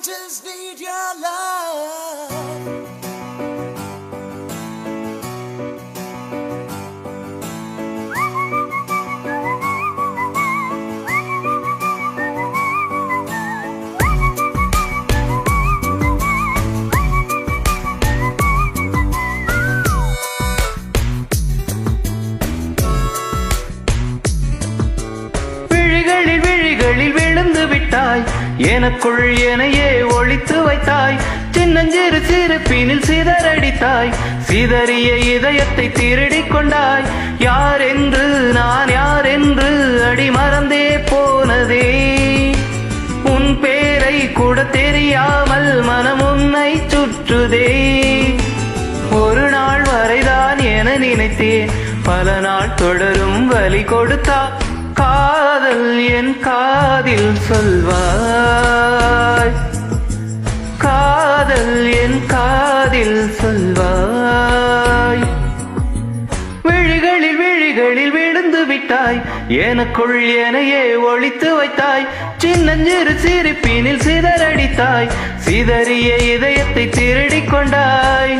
just need your love. விழிகளில் விழுந்து விட்டாய், எனக்குள் எனையே ஒளித்து வைத்தாய். சின்னஞ்சிறு சிரிப்பினில் சிதறடித்தாய், சிதறிய இதயத்தை திருடிக் கொண்டாய். யார் என்று நான் யார் என்று அடி மறந்தே போனதே. உன் பேரை கூட தெரியாமல் மனம் உன்னை சுற்றுதே. ஒரு நாள் வரைதான் என நினைத்தேன், பல நாள் தொடரும் வலி கொடுத்தா. காதல் என் காதில் சொல்வாய், காதல் என் காதில் சொல்வாய். விழிகளில் விழுந்து விட்டாய், எனக்குள் எனையே ஒளித்து வைத்தாய். சின்னஞ்சிறு சிரிப்பினில் சிதறடித்தாய், சிதறிய இதயத்தை திருடிக் கொண்டாய்.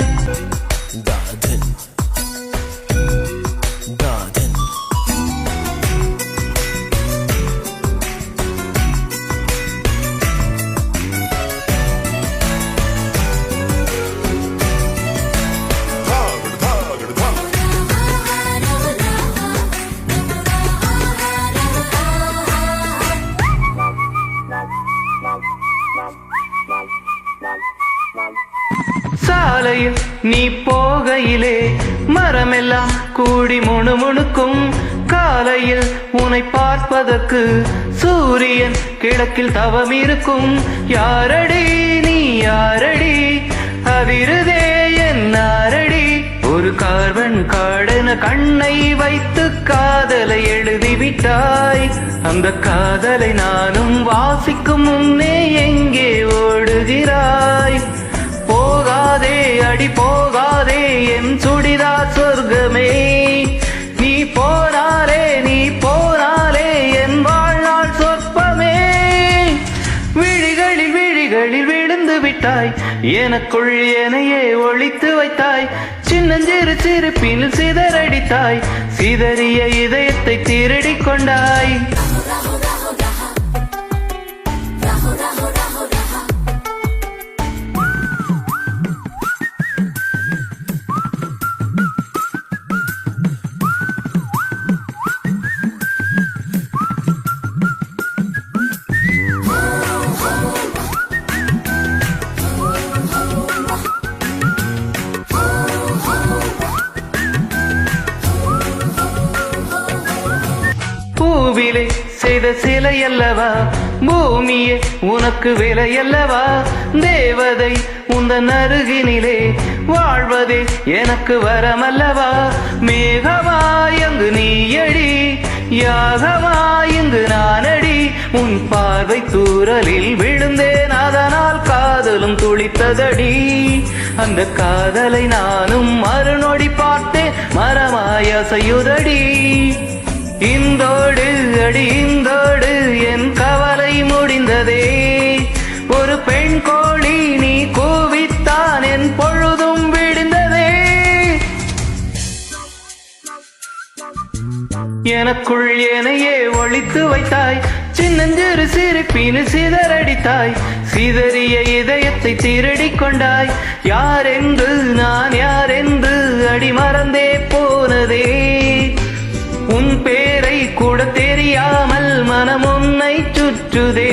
சாலையில் நீ போகையிலே மரமெல்லாம் கூடி முணுமுணுக்கும். காலையில் உன்னை பார்ப்பதற்கு சூரியன் கிழக்கில் தவம் இருக்கும். யாரடி நீ யாரடி, அதிருதே என் நாரடி. ஒரு கார்பன் காடென கண்ணை வைத்து காதலை எழுதிவிட்டாய். அந்த காதலை நானும் வாசிக்கும் முன்னே எங்கே ஓடுகிறாய்? போகாதே அடி போகாதே என் சுடிதா சொர்க்கமே. நீ போனாலே என் வாழ்நாள் சொற்பமே. விழிகளில் விழுந்து விட்டாய், எனக்குள் எனையே ஒளித்து வைத்தாய். சின்னஞ்சிறு சிரிப்பினில் சிதறடித்தாய், சிதறிய இதயத்தை திருடிக் கொண்டாய். பூவிலே செய்த சிலையல்லவா, பூமியே உனக்கு விலையல்லவா. தேவதை உந்தன் அருகினிலே வாழ்வதே எனக்கு வரமல்லவா. மேகமாயங்கு நீயடி, யாகமாயங்கு நானடி. உன் பார்வை தூரலில் விழுந்தேன், அதனால் காதலும் துளித்ததடி. அந்த காதலை நானும் மறுநொடி பார்த்தேன், மரமாய் அசையுதடி. இந்தோடு அடி இந்தோடு என் கவலை முடிந்ததே. ஒரு பெண் கோழி நீ கூவித்தான் என் பொழுதும் விடுந்ததே. எனக்குள் எனையே ஒளித்து வைத்தாய், சின்னஞ்சிறு சிரிப்பினில் சிதறடித்தாய். சிதறிய இதயத்தை திருடிக் கொண்டாய். யார் என்று நான் யார் என்று அடி மறந்தே போனதே. உன் பேரை கூட தெரியாமல் மனம் உன்னை சுற்றுதே.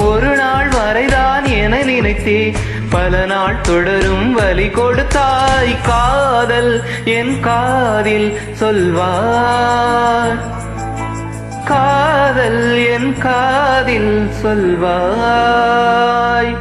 ஒரு நாள் வரைதான் என நினைத்தே, பல நாள் தொடரும் வலி கொடுத்தாய். காதல் என் காதில் சொல்வாய், காதல் என் காதில் சொல்வாய்.